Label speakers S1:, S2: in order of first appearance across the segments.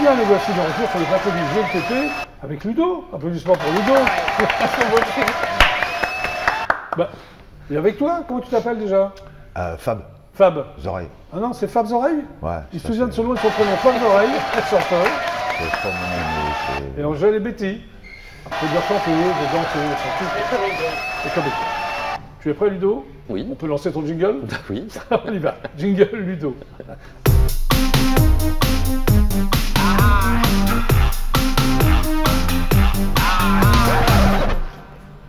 S1: bien, les voici de retour sur le plateau du GTP avec Ludo. Applaudissements pour Ludo. Bah, et avec toi, comment tu t'appelles déjà?
S2: Fab.
S1: Fab.
S2: Zoreille.
S1: Ah non, c'est Fab Zoreille?
S2: Ouais.
S1: Il se souvient de son nom et son prénom. Fab Zoreille, chanteur.
S2: C'est pas mon nom, mais
S1: Et Angèle et Betty. C'est bien chanter, de danser, et comédien. Tu es prêt, Ludo?
S3: Oui.
S1: On peut lancer ton jingle?
S3: Oui.
S1: On y va. Jingle Ludo.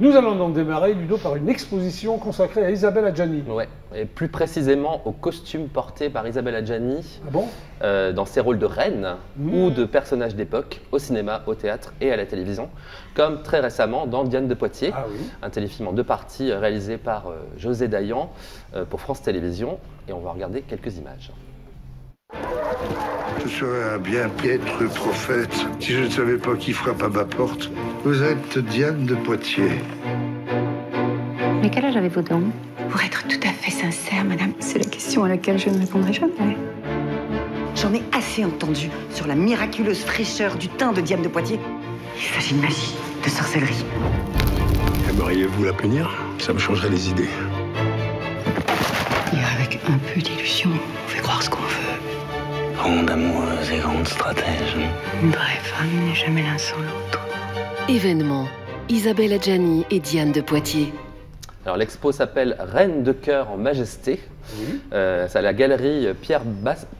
S1: Nous allons donc démarrer, Ludo, par une exposition consacrée à Isabelle Adjani.
S3: Ouais. Et plus précisément aux costumes portés par Isabelle Adjani
S1: Ah bon?
S3: dans ses rôles de reine ou de personnages d'époque, au cinéma, au théâtre et à la télévision, comme très récemment dans Diane de Poitiers, un téléfilm en 2 parties réalisé par José Dayan pour France Télévisions. Et on va regarder quelques images.
S4: Je serais un bien piètre prophète si je ne savais pas qui frappe à ma porte. Vous êtes Diane de Poitiers.
S5: Mais quel âge avez-vous donc? Pour être tout à fait sincère, madame, c'est la question à laquelle je ne répondrai jamais.
S6: J'en ai assez entendu sur la miraculeuse fraîcheur du teint de Diane de Poitiers. Il s'agit de magie, de sorcellerie.
S4: Aimeriez-vous la punir? Ça me changerait les idées.
S5: Et avec un peu d'illusion, on fait croire ce qu'on veut.
S7: Grande amoureuse et grande stratège.
S5: Une vraie femme n'est jamais l'un sans l'autre.
S8: Événement. Isabelle Adjani et Diane de Poitiers.
S3: Alors l'expo s'appelle Reine de cœur en majesté. C'est à la galerie Pierre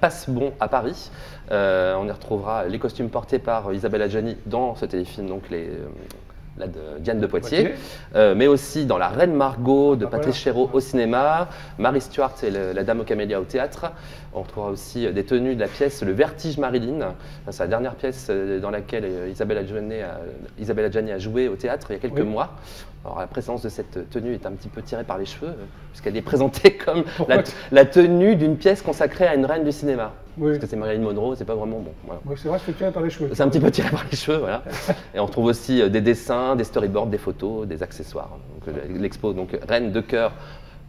S3: Passebon à Paris. On y retrouvera les costumes portés par Isabelle Adjani dans ce téléfilm, donc la de Diane de Poitiers, mais aussi dans La Reine Margot de Patrice Chéreau au cinéma, Marie Stuart et la Dame aux camélias au théâtre. On retrouvera aussi des tenues de la pièce Le Vertige Marilyn. C'est la dernière pièce dans laquelle Isabelle Adjani a joué au théâtre il y a quelques mois. Alors la présence de cette tenue est un petit peu tirée par les cheveux, puisqu'elle est présentée comme la tenue d'une pièce consacrée à une reine du cinéma. Parce que c'est Marilyn Monroe, c'est pas vraiment bon. Voilà.
S1: Oui, c'est vrai que c'est tiré par les cheveux.
S3: C'est un petit peu tiré par les cheveux, voilà. Et on retrouve aussi des dessins, des storyboards, des photos, des accessoires. L'expo, donc Reine de cœur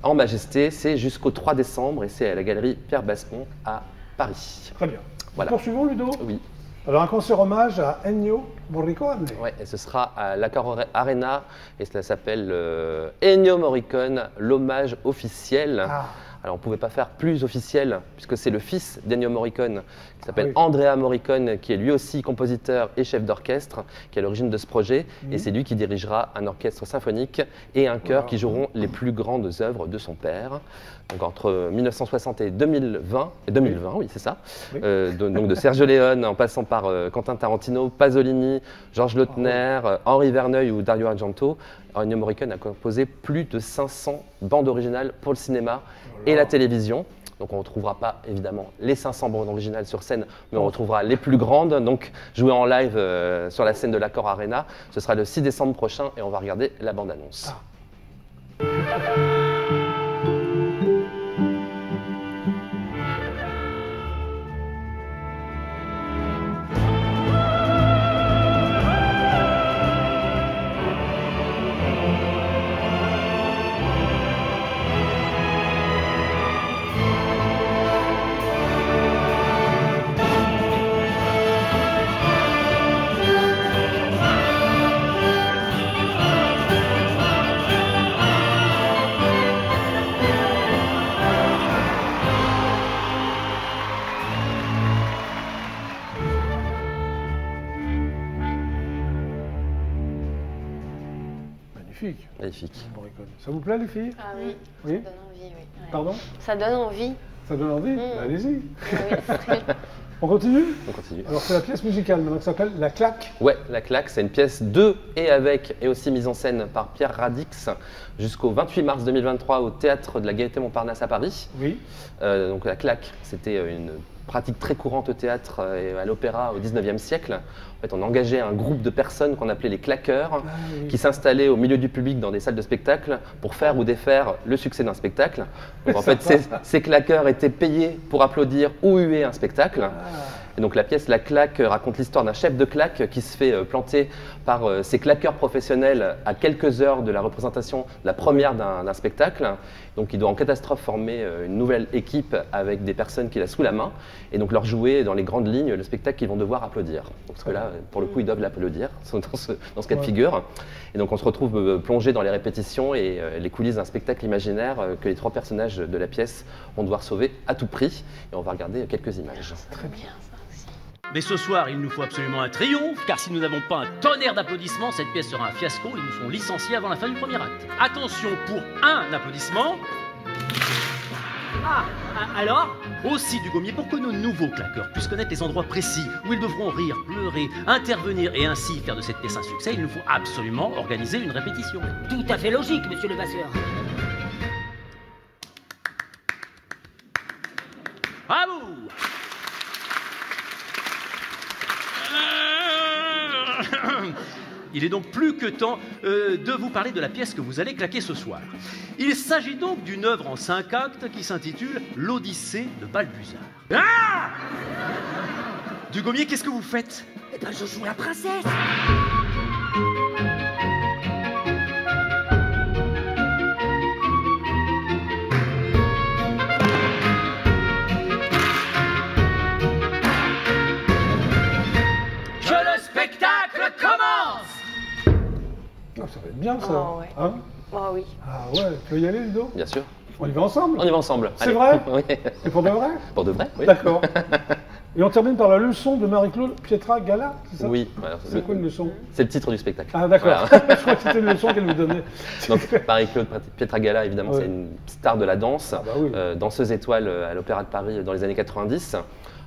S3: en majesté, c'est jusqu'au 3 décembre et c'est à la galerie Pierre Passebon à Paris.
S1: Très bien.
S3: Voilà.
S1: Poursuivons, Ludo?
S3: Oui.
S1: Alors, un concert hommage à Ennio Morricone.
S3: Oui, et ce sera à l'Accor Arena et cela s'appelle Ennio Morricone, l'hommage officiel. Alors on ne pouvait pas faire plus officiel puisque c'est le fils d'Ennio Morricone qui s'appelle Andrea Morricone, qui est lui aussi compositeur et chef d'orchestre, qui est à l'origine de ce projet. Et c'est lui qui dirigera un orchestre symphonique et un chœur qui joueront les plus grandes œuvres de son père. Donc entre 1960 et 2020, oui c'est ça, donc de Sergio Leone en passant par Quentin Tarantino, Pasolini, Georges Lautner, Henri Verneuil ou Dario Argento, Ennio Morricone a composé plus de 500 bandes originales pour le cinéma et la télévision. Donc on ne retrouvera pas évidemment les 500 bandes originales sur scène, mais on retrouvera les plus grandes, donc jouées en live sur la scène de l'Accor Arena. Ce sera le 6 décembre prochain et on va regarder la bande-annonce.
S1: Magnifique.
S3: Magnifique.
S1: Ça vous plaît, les filles?
S9: Ah oui,
S1: Oui.
S9: ça donne envie, oui. Ouais.
S1: Pardon?
S9: Ça donne envie.
S1: Ça donne envie? Allez-y.
S9: Oui.
S1: On continue?
S3: On continue.
S1: Alors c'est la pièce musicale maintenant qui s'appelle La Claque.
S3: Ouais, La Claque, c'est une pièce de et avec et aussi mise en scène par Pierre Radix jusqu'au 28 mars 2023 au Théâtre de la Gaîté Montparnasse à Paris.
S1: Oui.
S3: Donc La Claque, c'était une pratique très courante au théâtre et à l'opéra au 19e siècle. En fait, on engageait un groupe de personnes qu'on appelait les claqueurs, qui s'installaient au milieu du public dans des salles de spectacle pour faire ou défaire le succès d'un spectacle. Donc en fait, ces claqueurs étaient payés pour applaudir ou huer un spectacle. Et donc la pièce La Claque raconte l'histoire d'un chef de claque qui se fait planter par ses claqueurs professionnels à quelques heures de la représentation, de la première d'un spectacle. Donc il doit en catastrophe former une nouvelle équipe avec des personnes qu'il a sous la main et donc leur jouer dans les grandes lignes le spectacle qu'ils vont devoir applaudir. Donc, parce que là, pour le coup, ils doivent l'applaudir dans ce cas de figure. Et donc on se retrouve plongé dans les répétitions et les coulisses d'un spectacle imaginaire que les trois personnages de la pièce vont devoir sauver à tout prix. Et on va regarder quelques images.
S9: Très bien ça aussi.
S10: Mais ce soir, il nous faut absolument un triomphe, car si nous n'avons pas un tonnerre d'applaudissements, cette pièce sera un fiasco, ils nous feront licencier avant la fin du premier acte. Attention pour un applaudissement. Ah, alors aussi du gommier pour que nos nouveaux claqueurs puissent connaître les endroits précis où ils devront rire, pleurer, intervenir et ainsi faire de cette pièce un succès, il nous faut absolument organiser une répétition.
S11: Tout à fait logique, monsieur le Vasseur.
S10: À vous. Il est donc plus que temps de vous parler de la pièce que vous allez claquer ce soir. Il s'agit donc d'une œuvre en 5 actes qui s'intitule L'Odyssée de Balbuzard. Ah! Dugommier, qu'est-ce que vous faites?
S11: Eh ben, je joue la princesse.
S10: Que le spectacle commence!
S1: Ah, ça va être bien ça.
S9: Oh, ouais.
S1: Hein?
S9: Oh oui.
S1: Ah ouais, tu veux y aller Ludo?
S3: Bien sûr.
S1: On y va ensemble?
S3: On y va ensemble.
S1: C'est
S3: Allez.
S1: vrai?
S3: Oui.
S1: Et pour de vrai?
S3: Pour de vrai, oui.
S1: D'accord. Et on termine par la leçon de Marie-Claude Pietragala, c'est ça?
S3: Oui. Voilà,
S1: C'est quoi une leçon?
S3: C'est le titre du spectacle.
S1: Ah d'accord,
S3: Voilà.
S1: je crois que c'était une leçon qu'elle nous donnait.
S3: Donc, Marie-Claude Pietragala, évidemment,
S1: Ouais.
S3: c'est une star de la danse,
S1: Ah bah oui.
S3: danseuse étoile à l'Opéra de Paris dans les années 90.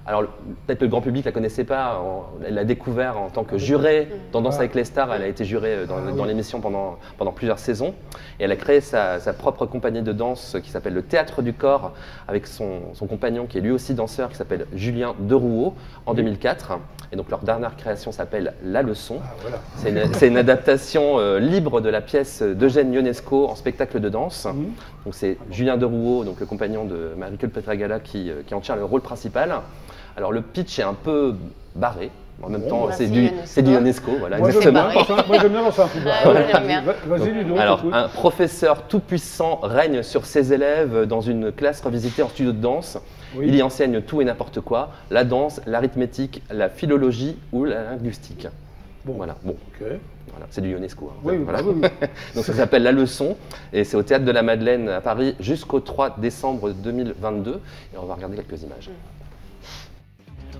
S3: Alors, peut-être le grand public ne la connaissait pas, elle l'a découvert en tant que jurée dans Danse avec les stars, elle a été jurée dans l'émission pendant plusieurs saisons. Et elle a créé sa propre compagnie de danse qui s'appelle le Théâtre du Corps, avec son compagnon qui est lui aussi danseur, qui s'appelle Julien Derouault, en 2004. Et donc leur dernière création s'appelle La Leçon.
S1: Ah, voilà.
S3: C'est une adaptation libre de la pièce d'Eugène Ionesco en spectacle de danse. Donc c'est Julien Derouault, donc le compagnon de Marie-Claude Pietragala, qui en tient le rôle principal. Alors le pitch est un peu barré. En même temps,
S9: bah,
S3: c'est
S9: c'est
S3: du
S9: Ionesco.
S3: Ionesco, voilà,
S1: Moi j'aime
S3: exactement.
S1: bien lancer un coup de barre.
S9: Ah, ouais, j'aime bien.
S1: Vas-y Ludo,
S3: Alors,
S1: t'écoute.
S3: un professeur tout-puissant règne sur ses élèves dans une classe revisitée en studio de danse.
S1: Oui.
S3: Il y enseigne tout et n'importe quoi, la danse, l'arithmétique, la philologie ou la linguistique.
S1: Bon.
S3: Voilà, bon.
S1: Ok.
S3: Voilà, c'est du Ionesco. Hein.
S1: Oui,
S3: Voilà.
S1: oui, oui.
S3: Donc ça s'appelle La Leçon et c'est au Théâtre de la Madeleine à Paris jusqu'au 3 décembre 2022. Et on va regarder quelques images.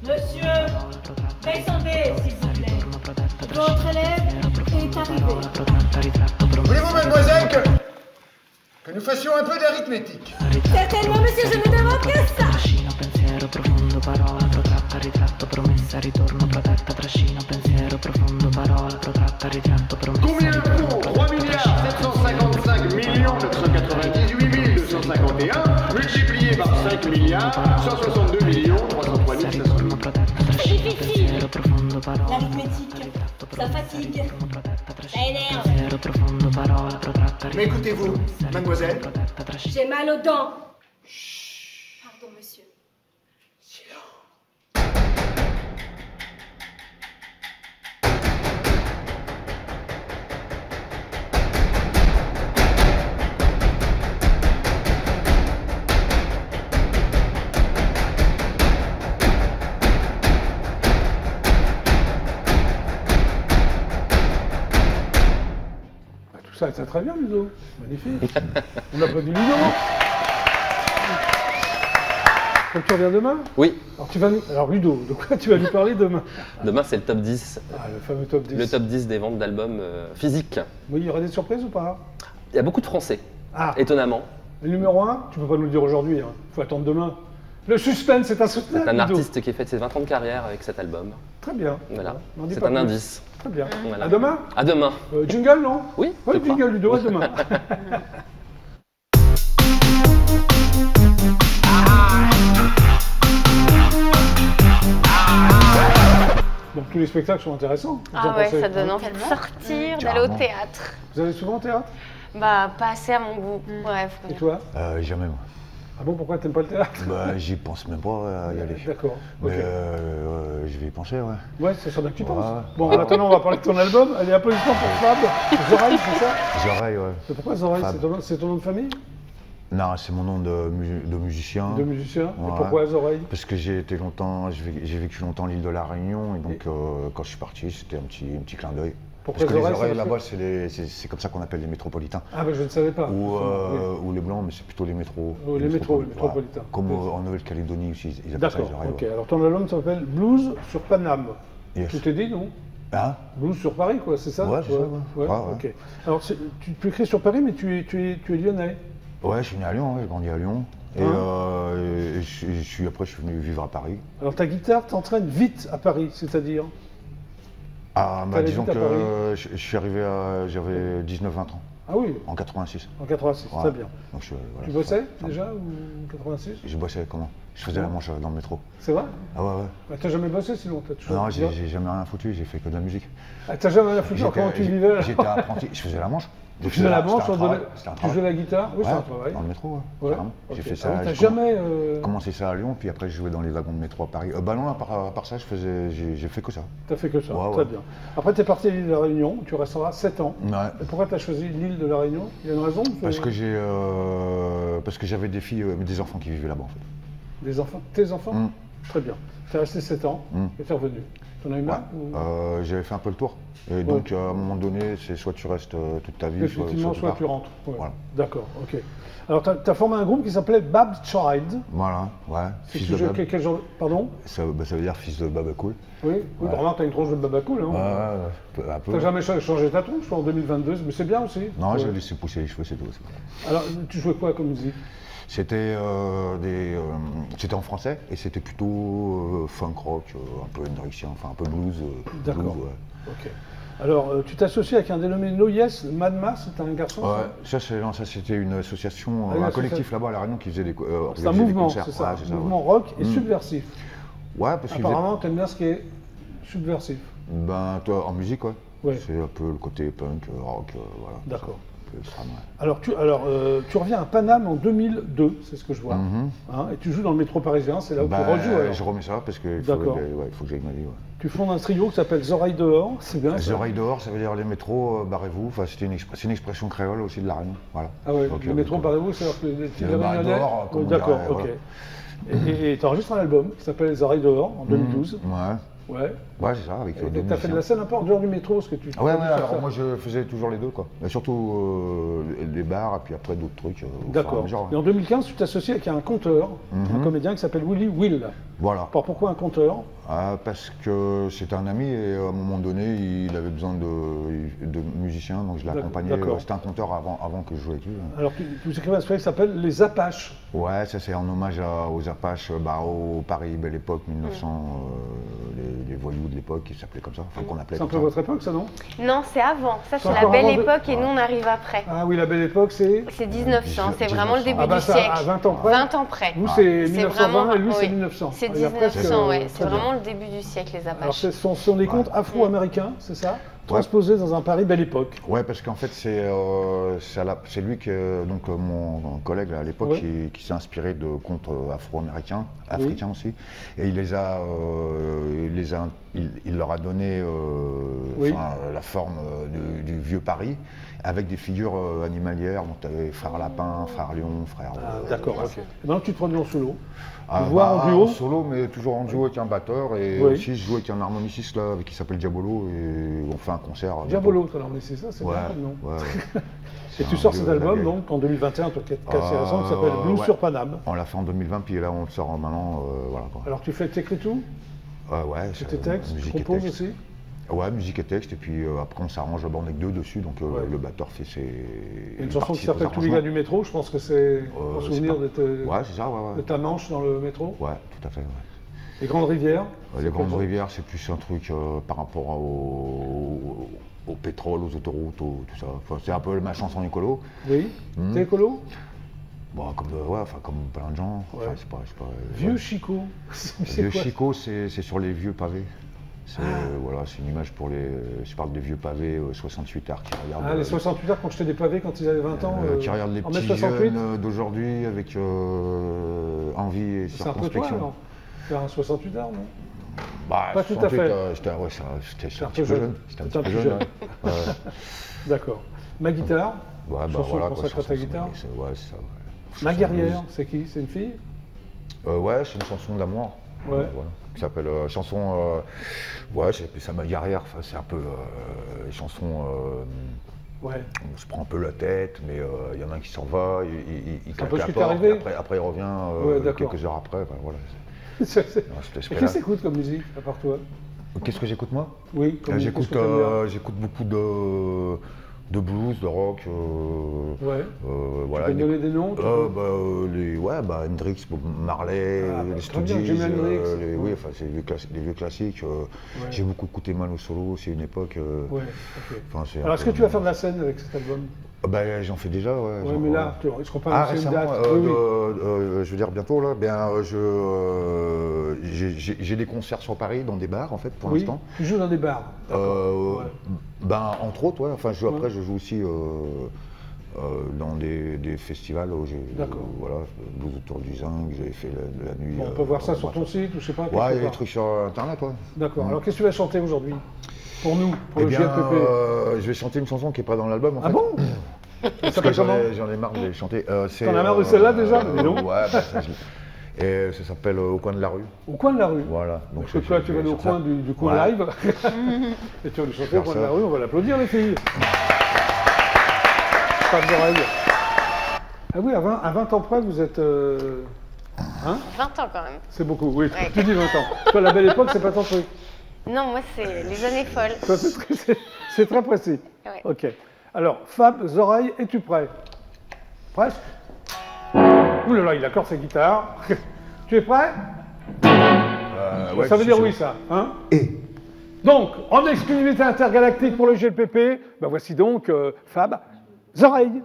S12: Monsieur, descendez, s'il vous plaît. Votre élève est arrivé.
S13: Voulez-vous, mademoiselle, que nous fassions un peu d'arithmétique?
S12: Certainement, monsieur, je ne demande que ça.
S13: Combien pour 3 755 998 251 multiplié par 5 162 303 500.
S12: C'est difficile. L'arithmétique, ça fatigue. Ça énerve.
S13: Mais écoutez-vous, mademoiselle.
S12: J'ai mal aux dents. Pardon, monsieur.
S1: Ça très bien Ludo, magnifique. On applaudit Ludo. Donc tu reviens demain?
S3: Oui.
S1: Alors Ludo, de quoi tu vas nous parler demain?
S3: Demain c'est le top 10.
S1: Ah, le fameux top 10.
S3: Le top 10 des ventes d'albums physiques.
S1: Oui, il y aura des surprises ou pas?
S3: Il y a beaucoup de Français,
S1: Ah.
S3: étonnamment.
S1: Le numéro 1, tu peux pas nous le dire aujourd'hui, il faut attendre demain. Le suspense, c'est insoutenable.
S3: C'est un
S1: Ludo.
S3: artiste qui a fait ses 20 ans de carrière avec cet album.
S1: Très bien.
S3: Voilà,
S1: N'en dis
S3: c'est
S1: pas
S3: un
S1: plus.
S3: indice.
S1: Très bien.
S3: Voilà.
S1: À demain?
S3: À demain.
S1: Jingle, non?
S3: Oui,
S1: Oui,
S3: je crois.
S1: jingle Ludo, à demain. Donc tous les spectacles sont intéressants. Vous en
S9: Ah ouais,
S1: pensez,
S9: ça donne
S1: hein?
S9: envie de sortir, d'aller au théâtre.
S1: Vous allez souvent au théâtre?
S9: Bah, pas assez à mon goût. Bref.
S1: Et toi?
S2: Jamais moi.
S1: Ah bon, pourquoi t'aimes pas le théâtre?
S2: Bah, j'y pense même pas à y aller.
S1: D'accord.
S2: Mais
S1: ok.
S2: je vais y penser, ouais.
S1: Ouais, c'est ça que tu penses.
S2: Ouais.
S1: Bon, maintenant, on va parler de ton album. Allez, applaudissements pour Fab. Zoraï, c'est ça?
S2: Zoraï, ouais.
S1: Mais pourquoi Zoraï?
S2: Fab.
S1: C'est ton nom de famille?
S2: Non, c'est mon nom de musicien.
S1: De musicien.
S2: Ouais.
S1: Et pourquoi Zoraï?
S2: Parce que j'ai vécu longtemps à l'île de la Réunion, et donc quand je suis parti, c'était un petit clin d'œil.
S1: Pourquoi
S2: Parce que
S1: Zoraï,
S2: les oreilles
S1: c'est
S2: là-bas,
S1: parce
S2: c'est comme ça qu'on appelle les métropolitains.
S1: Ah, ben je ne savais pas.
S2: Ou les blancs, mais c'est plutôt les métros.
S1: Les métropolitains.
S2: Voilà. Comme en Nouvelle-Calédonie aussi, ils appellent ça
S1: D'accord,
S2: les oreilles.
S1: ok.
S2: Ouais.
S1: Alors ton album s'appelle Blues sur Paname.
S2: Yes.
S1: Tu t'es dit, non?
S2: Hein?
S1: Blues sur Paris, quoi, c'est ça?
S2: Ouais, c'est ça, ouais. Ouais.
S1: Ok. Alors tu écris sur Paris, mais tu es lyonnais.
S2: Ouais, je suis né à Lyon, j'ai grandi à Lyon. Et, et après, je suis venu vivre à Paris.
S1: Alors ta guitare t'entraîne vite à Paris, c'est-à-dire?
S2: Ah, bah, disons que je suis arrivé j'avais 19-20 ans.
S1: Ah oui?
S2: En 86.
S1: En 86,
S2: ouais.
S1: très bien.
S2: Donc, voilà,
S1: tu bossais déjà ou 86?
S2: Je bossais comment? Je faisais la manche dans le métro.
S1: C'est vrai?
S2: Ah ouais, ouais.
S1: Bah, t'as jamais bossé sinon?
S2: Non, j'ai jamais rien foutu, j'ai fait que de la musique.
S1: Ah, t'as jamais rien foutu? Comment tu vivais?
S2: J'étais apprenti, je faisais la manche.
S1: Tu faisais la manche, tu jouais la guitare? Oui,
S2: ouais,
S1: c'est un travail.
S2: dans le métro,
S1: ouais.
S2: J'ai fait ça.
S1: T'as jamais
S2: commencé ça à Lyon, puis après je jouais dans les wagons de métro à Paris. Bah non, à part ça, j'ai fait que ça.
S1: T'as fait que ça,
S2: ouais,
S1: très bien. Après, t'es parti à l'île de la Réunion, tu resteras 7 ans.
S2: Ouais.
S1: Et pourquoi t'as choisi l'île de la Réunion? Il y a une raison?
S2: Parce que j'avais des filles, des enfants qui vivaient là-bas en fait.
S1: Des enfants? Tes enfants? Très bien. T'es resté 7 ans et t'es revenu. T'en as eu marre?
S2: J'avais fait un peu le tour. Et donc, à un moment donné, c'est soit tu restes toute ta vie,
S1: effectivement, soit tu rentres. Ouais.
S2: Voilà.
S1: D'accord, ok. Alors, tu as formé un groupe qui s'appelait Bab Child.
S2: Voilà, ouais.
S1: Fils de Bab. Quel genre? Pardon?
S2: Ça veut dire fils de Baba Cool.
S1: Oui, vraiment, tu as une tronche de Baba Cool. Hein.
S2: Ouais, un peu.
S1: Tu n'as jamais changé ta tronche en 2022, mais c'est bien aussi.
S2: Non, j'ai laissé pousser les cheveux, c'est tout.
S1: Alors, tu jouais quoi comme musique?
S2: C'était en français et c'était plutôt funk rock, un peu hendrixien, enfin un peu blues.
S1: D'accord.
S2: Blues, ouais.
S1: Ok. Alors, tu t'associes avec un dénommé No Yes, Madma, c'est un garçon?
S2: Ouais, ça c'était une association, un collectif là-bas à La Réunion qui faisait des concerts.
S1: C'est un mouvement, c'est ça, un mouvement rock et subversif.
S2: Ouais, parce que.
S1: Apparemment, tu aimes bien ce qui est subversif.
S2: Ben, toi, en musique, ouais.
S1: Ouais.
S2: C'est un peu le côté punk, rock, voilà.
S1: D'accord.
S2: Extrême, ouais.
S1: Alors, tu reviens à Paname en 2002, c'est ce que je vois. Hein, et tu joues dans le métro parisien, c'est là où tu rejoues.
S2: Je remets ça parce qu'il faut que j'aille ma vie. Ouais.
S1: Tu fondes un trio qui s'appelle Zoraï dehors, c'est bien ça?
S2: Zoraï dehors, ça veut dire les métros, barrez-vous. Enfin, c'est une expression créole aussi de La Réunion. Voilà.
S1: Ah ouais, les métros, barrez-vous, c'est-à-dire que les petits Réunionnais. D'accord, ok. Et tu enregistres un album qui s'appelle Zoraï dehors en 2012.
S2: Ouais, c'est ça, avec
S1: tu as fait de la scène un peu en dehors du métro, ce que tu
S2: ouais, alors moi je faisais toujours les deux, quoi. Mais surtout les bars, et puis après d'autres trucs.
S1: D'accord. Et en 2015, tu t'associes avec un conteur, un comédien qui s'appelle Willy Will.
S2: Voilà.
S1: Alors pourquoi un conteur?
S2: Parce que c'était un ami et à un moment donné, il avait besoin de musiciens, donc je l'ai accompagné. C'était un conteur avant que je joue avec lui.
S1: Alors tu écrivais un spectacle qui s'appelle Les Apaches.
S2: Ouais, ça c'est en hommage aux Apaches, au Paris Belle Époque 1900, les voyous de l'époque qui s'appelaient comme ça, enfin qu'on appelait.
S1: C'est un peu votre époque, ça, non?
S9: Non, c'est avant. Ça, c'est la Belle Époque et nous, on arrive après.
S1: Ah oui, la Belle Époque, c'est?
S9: C'est 1900, c'est vraiment le début du siècle.
S1: À 20 ans près?
S9: 20 ans près.
S1: Vous, c'est 1920 et lui, c'est 1900.
S9: C'est 1900, oui. C'est vraiment le début du siècle, les Apaches.
S1: Alors, ce sont des contes afro-américains, c'est ça? Transposés dans un Paris Belle Époque.
S2: Ouais, parce qu'en fait, c'est lui, donc mon collègue à l'époque, qui s'est inspiré de contes afro-américains, africains aussi, et il leur a donné la forme du vieux Paris, avec des figures animalières, donc tu avais frère Lapin, frère Lion, frère...
S1: D'accord, ok. Et maintenant tu te produis en solo?
S2: En duo. En solo, mais toujours en duo avec un batteur, et aussi je joue avec un harmoniciste là, qui s'appelle Diabolo, et on fait un concert.
S1: Diabolo, ton harmoniciste, ça c'est bien comme nom.
S2: Ouais.
S1: Et tu sors cet album donc en 2021, toi qui est assez récent, qui s'appelle Blues sur Paname.
S2: On l'a fait en 2020, puis là on le sort maintenant, voilà quoi.
S1: Alors tu t'écris tout?
S2: Ouais.
S1: C'est tes textes, tu composes aussi?
S2: Ouais, musique et texte, et puis après on s'arrange d'abord avec deux dessus, donc le batteur fait ses...
S1: Il y a une chanson qui s'appelle Tous les gars du métro, je pense que c'est en souvenir de ta manche dans le métro?
S2: Ouais, tout à fait, ouais.
S1: Les Grandes Rivières?
S2: Les Grandes Rivières, c'est plus un truc par rapport au pétrole, aux autoroutes, tout ça. Enfin, c'est un peu ma chanson écolo.
S1: Oui, t'es écolo?
S2: Bon, comme plein de gens.
S1: Ouais.
S2: Enfin, c'est pas
S1: Vieux Chico.
S2: Vieux Chico, c'est sur les vieux pavés. Voilà, c'est une image pour les. Je parle des vieux pavés 68 art qui regardent.
S1: Ah, les 68 art qui ont jeté des pavés quand ils avaient 20 ans.
S2: Qui regardent les petits
S1: 68.
S2: jeunes d'aujourd'hui avec envie et circonspection.
S1: C'est un peu toi, alors. Faire un 68 art, non?
S2: Bah,
S1: pas tout à fait.
S2: J'étais un petit peu jeune. J'étais un petit peu jeune. Ouais.
S1: D'accord. Ma guitare.
S2: Ouais,
S1: chanson
S2: voilà,
S1: consacrée à ta guitare.
S2: Ouais, c'est ça.
S1: Ma guerrière, c'est qui? C'est une fille?
S2: Ouais, c'est une chanson d'amour.
S1: Ouais.
S2: Voilà, qui s'appelle chanson. Ouais, j'ai appelé ça Ma guerrière. Enfin, c'est un peu les chansons.
S1: Ouais.
S2: On se prend un peu la tête, mais il y en a un qui s'en va, il claque la porte, après il revient quelques heures après. Ben, voilà.
S1: Qu'est-ce que t'écoutes comme musique, à part toi?
S2: Qu'est-ce que j'écoute moi?
S1: Oui,
S2: j'écoute beaucoup de blues, de rock.
S1: Voilà. Tu peux donner des noms?
S2: Hendrix, Bob Marley, les Stooges, oui, enfin c'est les vieux classiques. J'ai beaucoup écouté Mano Solo, c'est une époque.
S1: Alors est-ce que tu vas faire de la scène avec cet album?
S2: J'en fais déjà, ouais.
S1: Ouais, mais là, est-ce qu'on peut annoncer une date?
S2: Je veux dire bientôt là, j'ai des concerts sur Paris dans des bars en fait pour l'instant.
S1: Tu joues dans des bars?
S2: Entre autres, ouais. Enfin, après, je joue aussi dans des festivals. Voilà, Blues autour du Zinc, j'ai fait la nuit.
S1: On peut voir ça sur ton site ou je sais pas.
S2: Ouais, il y a des trucs sur internet, ouais.
S1: D'accord. Alors, qu'est-ce que tu vas chanter aujourd'hui? Pour nous, pour le JLPP.
S2: Je vais chanter une chanson qui n'est pas dans l'album.
S1: Ah bon?
S2: Parce que j'en ai marre de les chanter.
S1: T'en as marre de celle-là déjà?
S2: Ouais, et ça s'appelle Au coin de la rue.
S1: Au coin de la rue?
S2: Voilà.
S1: Donc toi, tu vas aller au coin du coin live. Et tu vas nous chanter Au coin de la rue, on va l'applaudir les filles. Pas d'oreille. Ah oui, à 20 ans près, vous êtes...
S9: 20 ans quand même.
S1: C'est beaucoup, oui. Ouais. Tu dis 20 ans. Toi, la belle époque, c'est pas ton truc?
S9: Non, moi, c'est les années folles.
S1: Toi, c'est très précis.
S9: Ouais.
S1: Ok. Alors, Fab, Zoreille, es-tu prêt? Presque? Ouh là là, il accorde sa guitare. Tu es prêt?
S2: Ouais,
S1: ça veut dire oui, ça. Hein? Donc, en exclusivité intergalactique pour le GLPP, ben voici donc Fab, Zoreille.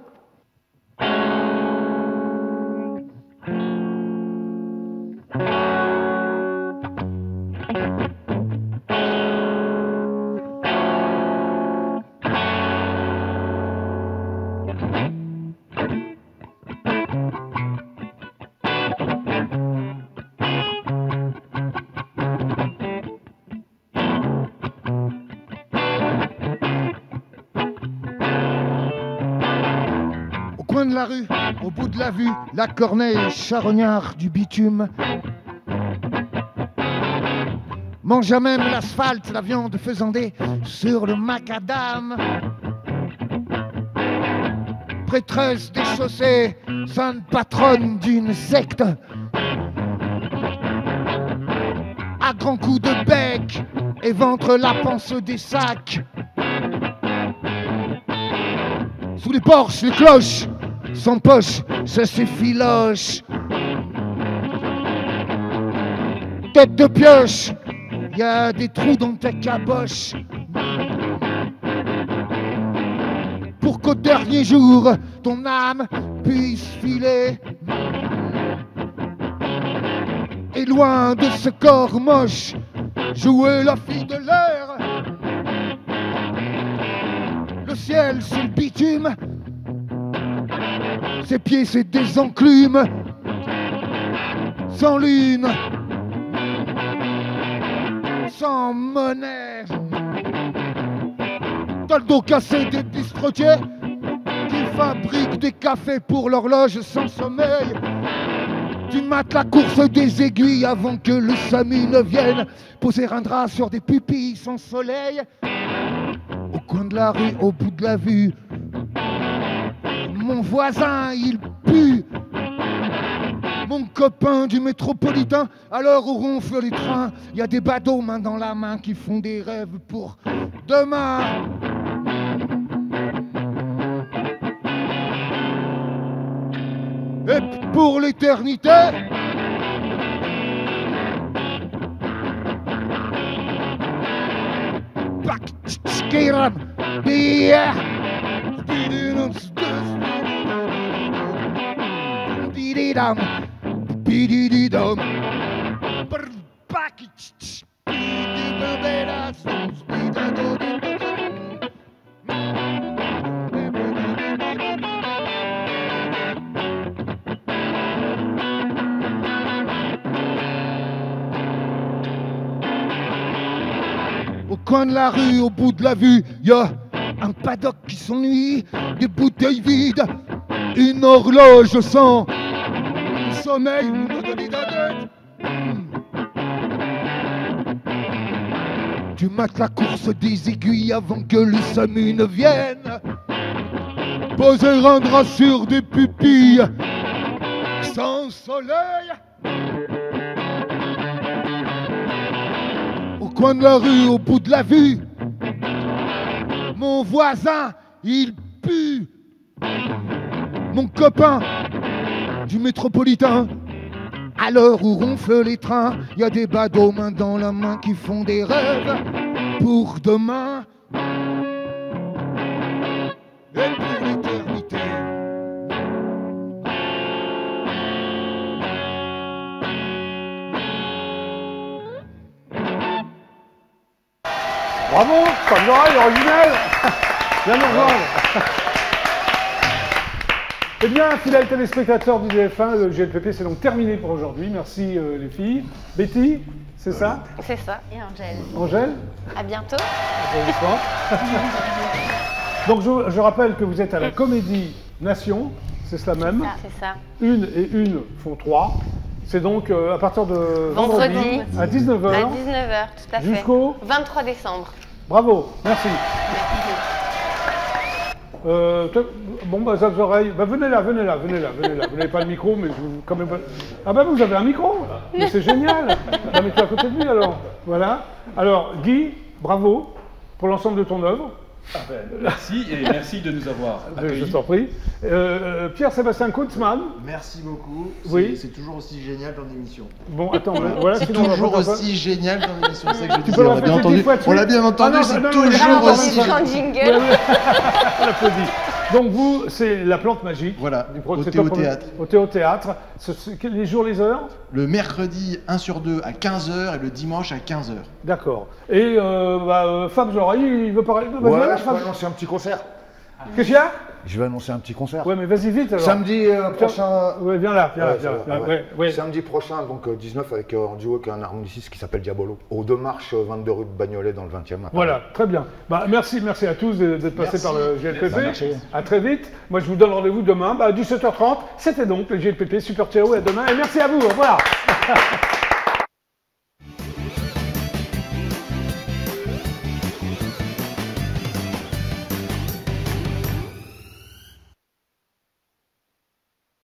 S14: De la rue, au bout de la vue, la corneille charognard du bitume. Mange à même l'asphalte, la viande faisandée sur le macadam. Prêtresse des chaussées, sainte patronne d'une secte. À grands coups de bec, et ventre la panse des sacs. Sous les porches, les cloches, sans poche, ça s'effiloche. Tête de pioche, y a des trous dans ta caboche. Pour qu'au dernier jour, ton âme puisse filer. Et loin de ce corps moche, jouer la fille de l'air. Le ciel, c'est le bitume. Ses pieds, c'est des enclumes. Sans lune, sans monnaie. T'as le dos cassé des bistrotiers qui fabriquent des cafés pour l'horloge sans sommeil. Tu mates la course des aiguilles avant que le SAMU ne vienne poser un drap sur des pupilles sans soleil. Au coin de la rue, au bout de la vue, mon voisin, il pue. Mon copain du métropolitain, à l'heure où ronflent les trains, il y a des badauds main dans la main qui font des rêves pour demain. Et pour l'éternité, Au coin de la rue, au bout de la vue, y a un paddock qui s'ennuie, des bouteilles vides, une horloge sans sommeil. Tu mates la course des aiguilles avant que le SAMU ne vienne. Poser un drap sur des pupilles sans soleil. Au coin de la rue, au bout de la vue, mon voisin, il pue. Mon copain du métropolitain, à l'heure où ronflent les trains, y a des badauds main dans la main qui font des rêves pour demain et pour l'éternité.
S1: Bravo, Femme d'oreille, original. Bien nous rejoindre. Eh bien, fidèles téléspectateurs du DF1, le GLPP c'est donc terminé pour aujourd'hui. Merci les filles. Betty, c'est ça?
S9: C'est ça. Et Angèle.
S1: Angèle?
S9: À bientôt.
S1: Donc je rappelle que vous êtes à la Comédie Nation, c'est cela même.
S9: C'est ça.
S1: Une et une font 3. C'est donc à partir de vendredi à 19h.
S9: À 19h, tout à fait.
S1: Jusqu'au
S9: 23 décembre.
S1: Bravo, merci. Bon, bah, Zap Oreille, bah, venez là. Vous n'avez pas le micro, mais vous, quand même. Ah, bah, vous avez un micro? Mais c'est génial. Bah, mets-toi à côté de lui, alors. Voilà. Alors, Guy, bravo pour l'ensemble de ton œuvre.
S15: Ah ben, merci et merci de nous avoir accueillis.
S1: Je t'en prie. Pierre-Sébastien Kuntzmann.
S16: Merci beaucoup.
S1: Oui.
S16: C'est toujours aussi génial dans l'émission.
S1: Bon, attends, voilà.
S16: C'est toujours aussi génial dans l'émission. C'est ça que je disais.
S1: On
S16: l'a bien entendu, c'est toujours aussi
S9: génial.
S1: On applaudit. Donc vous, c'est la plante magique.
S16: Voilà, au Théâtre.
S1: Au Théâtre. Les jours, les heures?
S16: Le mercredi 1 sur 2 à 15h et le dimanche à 15h.
S1: D'accord. Et Fab Zoraï, il veut parler.
S2: Je vais annoncer un petit concert.
S1: Qu'est-ce qu'il y a?
S2: Je vais annoncer un petit concert.
S1: Ouais, mais vas-y vite alors.
S2: Samedi prochain.
S1: Ouais, viens là.
S2: Samedi prochain, donc 19 avec en duo avec un harmoniciste qui s'appelle Diabolo. Aux 2 marches 22 rue de Bagnolet dans le 20e.
S1: Voilà, très bien. Bah, merci à tous d'être passés par le GLPP. À très vite. Moi, je vous donne rendez-vous demain à 17h30. C'était donc le GLPP Super Théo. À demain et merci à vous. Au revoir.